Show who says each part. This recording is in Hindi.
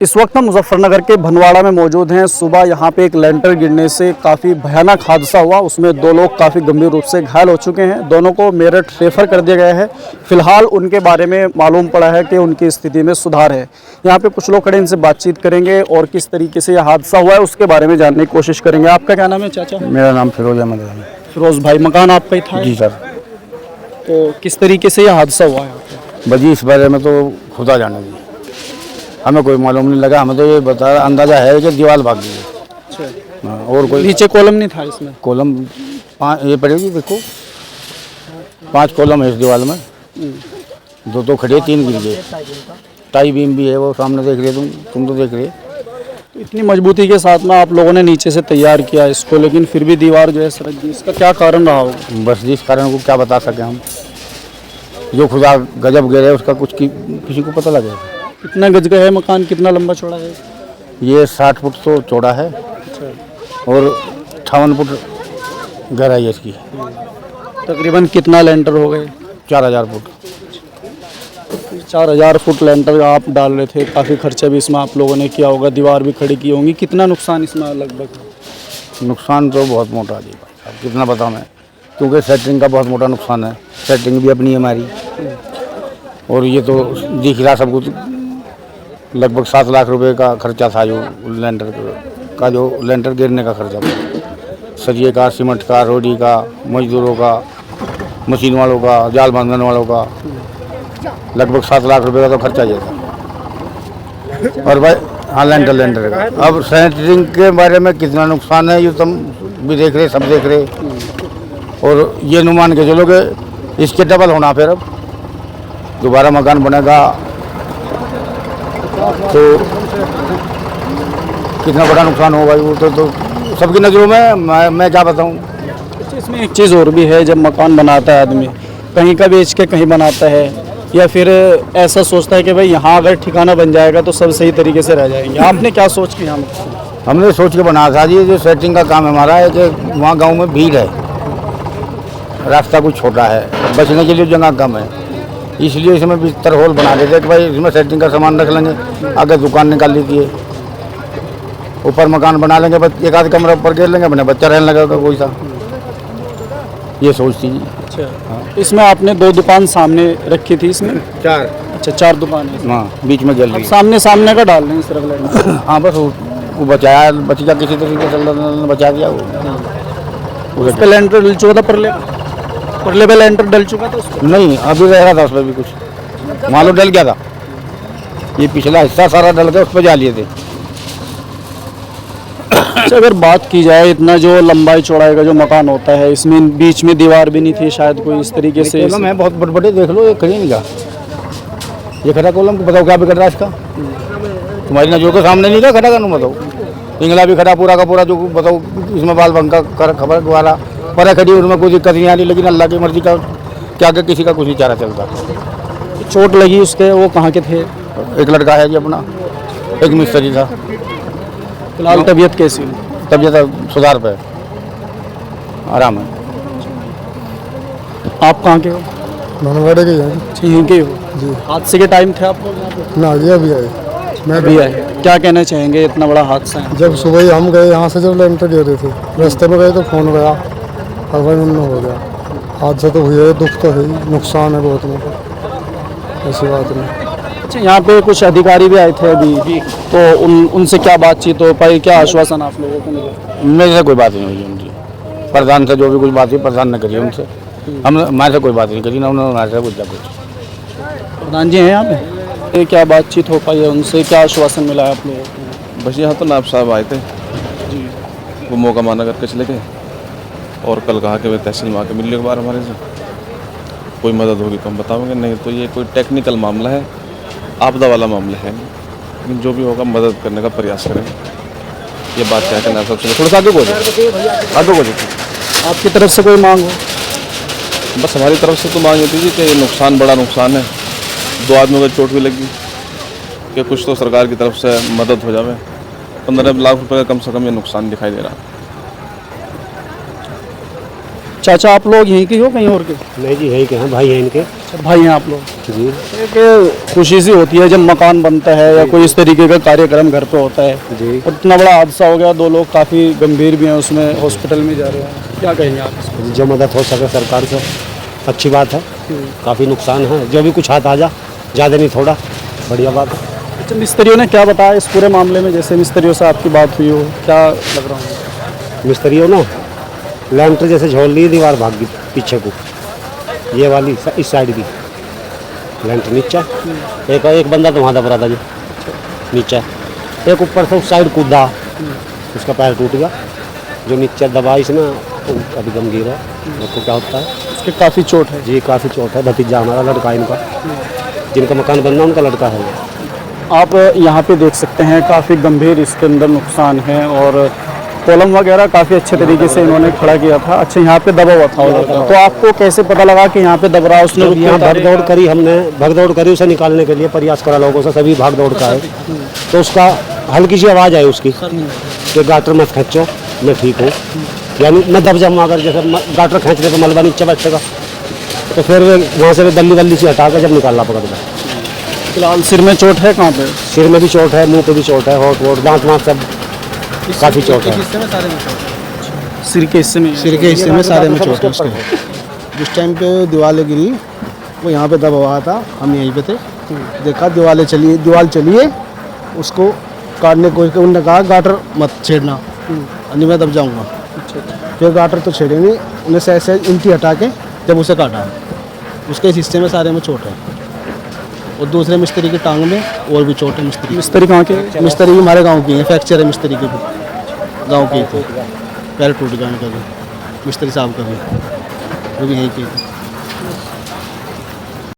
Speaker 1: इस वक्त हम मुजफ्फरनगर के भनवाड़ा में मौजूद हैं। सुबह यहाँ पे एक लेंटर गिरने से काफ़ी भयानक हादसा हुआ। उसमें दो लोग काफ़ी गंभीर रूप से घायल हो चुके हैं। दोनों को मेरठ रेफर कर दिया गया है। फिलहाल उनके बारे में मालूम पड़ा है कि उनकी स्थिति में सुधार है। यहाँ पे कुछ लोग खड़े, इनसे बातचीत करेंगे और किस तरीके से यह हादसा हुआ है उसके बारे में जानने की कोशिश करेंगे। आपका क्या नाम है चाचा?
Speaker 2: मेरा नाम फिरोज अहमद है।
Speaker 1: फिरोज भाई, मकान आपका ही था?
Speaker 2: जी सर।
Speaker 1: तो किस तरीके से यह हादसा हुआ है?
Speaker 2: बजी इस बारे में तो खुदा जाने दी, हमें कोई मालूम नहीं लगा। हमें तो ये बता अंदाजा है कि दीवार भाग गई है।
Speaker 1: अच्छा,
Speaker 2: हाँ, और कोई
Speaker 1: नीचे कॉलम नहीं था इसमें?
Speaker 2: कॉलम ये पड़ेगी, देखो 5 कॉलम है इस दीवार में। 2 खड़े, 3 गिर गए। टाई बीम भी है, वो सामने देख रहे तुम तो देख रहे।
Speaker 1: इतनी मजबूती के साथ में आप लोगों ने नीचे से तैयार किया इसको, लेकिन फिर भी दीवार जो है सरक गई। इसका क्या कारण रहा होगा?
Speaker 2: बस जिस कारण को क्या बता सके हम, जो खुदा गजब गिरे उसका कुछ किसी को पता लगे।
Speaker 1: कितना गज का है मकान, कितना लंबा चौड़ा है?
Speaker 2: ये 60 फुट तो चौड़ा है और 58 फुट गहराई है इसकी।
Speaker 1: तकरीबन कितना लेंटर हो गए?
Speaker 2: 4000 फुट।
Speaker 1: 4000 फुट लेंटर आप डाल रहे थे, काफ़ी खर्चा भी इसमें आप लोगों ने किया होगा, दीवार भी खड़ी की होंगी। कितना नुकसान इसमें लगभग?
Speaker 2: नुकसान तो बहुत मोटा है जी भाई साहब, कितना बताऊँ मैं, क्योंकि सेटरिंग का बहुत मोटा नुकसान है। सेटरिंग भी अपनी है हमारी, और ये तो दिख रहा सब कुछ। लगभग 7 लाख रुपए का खर्चा था जो लेंटर का, जो लेंटर गिरने का खर्चा था। सरिये का, सीमेंट का, रोडी का, मजदूरों का, मशीन वालों का, जाल बांधने वालों का, लगभग 7 लाख रुपए का तो खर्चा ये था। और भाई हाँ, लेंटर का। अब सेंटरिंग के बारे में कितना नुकसान है ये तुम भी देख रहे, सब देख रहे। और ये अनुमान के चलो कि इसके डबल होना, फिर अब दोबारा मकान बनेगा तो कितना बड़ा नुकसान होगा वो तो सबकी नज़रों में। मैं क्या बताऊं।
Speaker 1: इसमें एक चीज़ और भी है, जब मकान बनाता है आदमी, कहीं का बेच के कहीं बनाता है, या फिर ऐसा सोचता है कि भाई यहाँ अगर ठिकाना बन जाएगा तो सब सही तरीके से रह जाएंगे। आपने क्या सोच के यहाँ?
Speaker 2: हमने सोच के बनाया था जी, जो सेटिंग का काम हमारा है कि वहाँ गांव में भीड़ है, रास्ता कुछ छोटा है, बचने के लिए जगह कम है, इसलिए इसमें बिस्तर हॉल बना देते कि भाई इसमें सेटिंग का सामान रख लेंगे, आगे दुकान निकाल लीजिए है, ऊपर मकान बना लेंगे, बस एक आध कमरा ऊपर घेर लेंगे, अपने बच्चा रहने लगेगा कोई सा। ये सोच थी जी।
Speaker 1: अच्छा, इसमें आपने 2 दुकान सामने रखी थी इसमें?
Speaker 2: 4।
Speaker 1: अच्छा, 4 दुकान है।
Speaker 2: हाँ, बीच में गैलरी।
Speaker 1: सामने सामने का डाल रहे हैं सिर्फ लेंटर?
Speaker 2: हाँ, बस वो बचाया, बच्चा किसी तरीके से बचा दिया वो।
Speaker 1: उस पे लेंटर डल चुका था, परले पे लेंटर डल चुका था उसको?
Speaker 2: नहीं, अभी रह रहा था उसमें भी कुछ, मालूम डल गया था। ये पिछला हिस्सा सारा डल गया, उस पर जा लिए थे।
Speaker 1: अच्छा, अगर बात की जाए, इतना जो लंबाई चौड़ाई का जो मकान होता है, इसमें बीच में दीवार भी नहीं थी शायद कोई इस तरीके से?
Speaker 2: कॉलम है बहुत बड़े, देख लो, ये खड़ी नहीं का, ये खड़ा कॉलम को बताओ क्या बिगड़ रहा है इसका? तुम्हारी नजरों के सामने नहीं था, खड़ा करना बताओ। इंगला भी खड़ा पूरा का पूरा, जो बताओ इसमें बाल बंका कर खबर द्वारा पर खड़ी, उसमें कोई दिक्कत नहीं आ रही, लेकिन अल्लाह की मर्जी का क्या कि किसी का कुछ नहीं चारा चलता।
Speaker 1: चोट लगी उसके, वो कहाँ के थे?
Speaker 2: एक लड़का है जी अपना, एक मिस्त्री था।
Speaker 1: फिलहाल तबीयत कैसी?
Speaker 2: तबीयत सुधार पे, आराम है।
Speaker 1: आप कहाँ के हो?
Speaker 3: भनवाड़े के हैं
Speaker 1: यहीं के हो
Speaker 3: जी।
Speaker 1: हादसे के टाइम थे आप लोग यहाँ पे?
Speaker 3: ना, ये अभी आए, मैं
Speaker 1: अभी आए। क्या कहना चाहेंगे, इतना बड़ा हादसा है?
Speaker 3: जब सुबह ही हम गए यहाँ से, जब लेंटर दे रहे थे, रास्ते में गए तो फ़ोन गया, और वही उन्होंने हो गया। हादसा तो हुआ है, दुख तो है ही, नुकसान है बहुत मोटा, ऐसी बात नहीं।
Speaker 1: अच्छा, यहाँ पे कुछ अधिकारी भी आए थे अभी, तो उनसे क्या बातचीत हो पाई, क्या आश्वासन आप लोगों को मिला?
Speaker 2: मेरे से कोई बात नहीं हुई उनकी, प्रधान से जो भी कुछ बात हुई प्रधान ने करी उनसे, हमने हमारे से कोई बात नहीं करी ना उन्होंने हमारे से कुछ।
Speaker 1: प्रधान जी हैं यहाँ पे? ये क्या बातचीत हो पाई है उनसे, क्या आश्वासन मिला है आप लोगों को?
Speaker 4: बस यहाँ तो नायब साहब आए थे जी, वो मौका माना करके चले गए, और कल कहा कि वे तहसील में आके मिलने के बाद हमारे से कोई मदद होगी तो हम बताओगे, नहीं तो ये कोई टेक्निकल मामला है, आपदा वाला मामला है, लेकिन जो भी होगा मदद करने का प्रयास करेंगे। ये बात क्या है नायब साहब से, थोड़ा सा आगे को
Speaker 1: आपकी तरफ से कोई मांग हो?
Speaker 4: बस हमारी तरफ से तो मांग होती थी कि ये नुकसान बड़ा नुकसान है, 2 आदमियों को चोट भी लगी, कि कुछ तो सरकार की तरफ से मदद हो जाए। 15 लाख रुपए का कम से कम ये नुकसान दिखाई दे रहा है।
Speaker 1: चाचा आप लोग यहीं के हो कहीं और के?
Speaker 5: नहीं जी यही के हैं, भाई हैं इनके
Speaker 1: भाई हैं आप लोग?
Speaker 5: जी।
Speaker 1: एक खुशी सी होती है जब मकान बनता है या कोई इस तरीके का कार्यक्रम घर पे होता है।
Speaker 5: जी।
Speaker 1: और इतना बड़ा हादसा हो गया, 2 लोग काफ़ी गंभीर भी हैं, उसमें हॉस्पिटल में जा रहे हैं, क्या कहेंगे आप इस पर?
Speaker 5: जो मदद हो सके सरकार से अच्छी बात है। काफ़ी नुकसान है, जो भी कुछ हाथ आ जा, ज़्यादा नहीं थोड़ा, बढ़िया बात है।
Speaker 1: अच्छा, मिस्त्रियों ने क्या बताया इस पूरे मामले में? जैसे मिस्त्रियों से आपकी बात हुई हो, क्या लग रहा है?
Speaker 5: मिस्त्रियों ने लैंटर जैसे झोल ली, दीवार भाग गई पीछे को, ये वाली इस साइड की लैंटर नीचा, एक बंदा तो वहाँ दब रहा था जी नीचा, एक ऊपर से उस साइड कूदा, उसका पैर टूट गया, जो नीचे दबा इसमें तो अभी गंभीर है, देखो क्या होता है।
Speaker 1: उसके काफ़ी चोट है।
Speaker 5: जी काफ़ी चोट है, भतीजा हमारा लड़का इनका, जिनका मकान बनना उनका लड़का है ये।
Speaker 1: आप यहाँ पे देख सकते हैं काफ़ी गंभीर इसके अंदर नुकसान है और कॉलम वगैरह काफ़ी अच्छे तरीके से इन्होंने खड़ा किया था। अच्छा, यहाँ पे दबा हुआ था वो लड़का, तो आपको कैसे पता लगा कि यहाँ पे दब रहा है? उसने
Speaker 5: जब यहाँ भागदौड़ करी, हमने भागदौड़ करी, उसे निकालने के लिए प्रयास करा लोगों से, सभी भागदौड़ का है, तो उसका हल्की सी आवाज़ आई उसकी कि गाटर मत खींचो, मैं ठीक हूँ, यानी मैं दब जाऊँ, अगर जैसे गाटर खींचने पर मलबा नीचे बैठेगा, तो फिर वे वहाँ से दल्ली से हटा कर जब निकालना पकड़ में।
Speaker 1: फिलहाल सिर में चोट है? कहाँ पे?
Speaker 5: सिर में भी चोट है, मुंह पे भी चोट है, होठ वोट दांत वाँत सब काफ़ी चोट है।
Speaker 1: सिर के हिस्से में?
Speaker 6: सिर के हिस्से में सारे में चोट है उसके। जिस टाइम पे दीवार गिरी वो यहाँ पे दबा हुआ था, हम यहीं पे थे, देखा दीवार चलिए उसको काटने को, उन्होंने कहा गाटर मत छेड़ना, नहीं मैं दब जाऊँगा। फिर गाटर तो छेड़े नहीं, उन्हें से उल्टी हटा के जब उसे काटा, उसके इस हिस्से में सारे में चोट है, और दूसरे मिस्त्री की टांग में और भी चोट है।
Speaker 1: मिस्त्री कहाँ के?
Speaker 6: मिस्त्री हमारे गांव की है, फ्रैक्चर है मिस्त्री के भी, गांव के थे, पैर टूट गया उनका भी, मिस्त्री साहब का भी, वो भी यहीं के थे।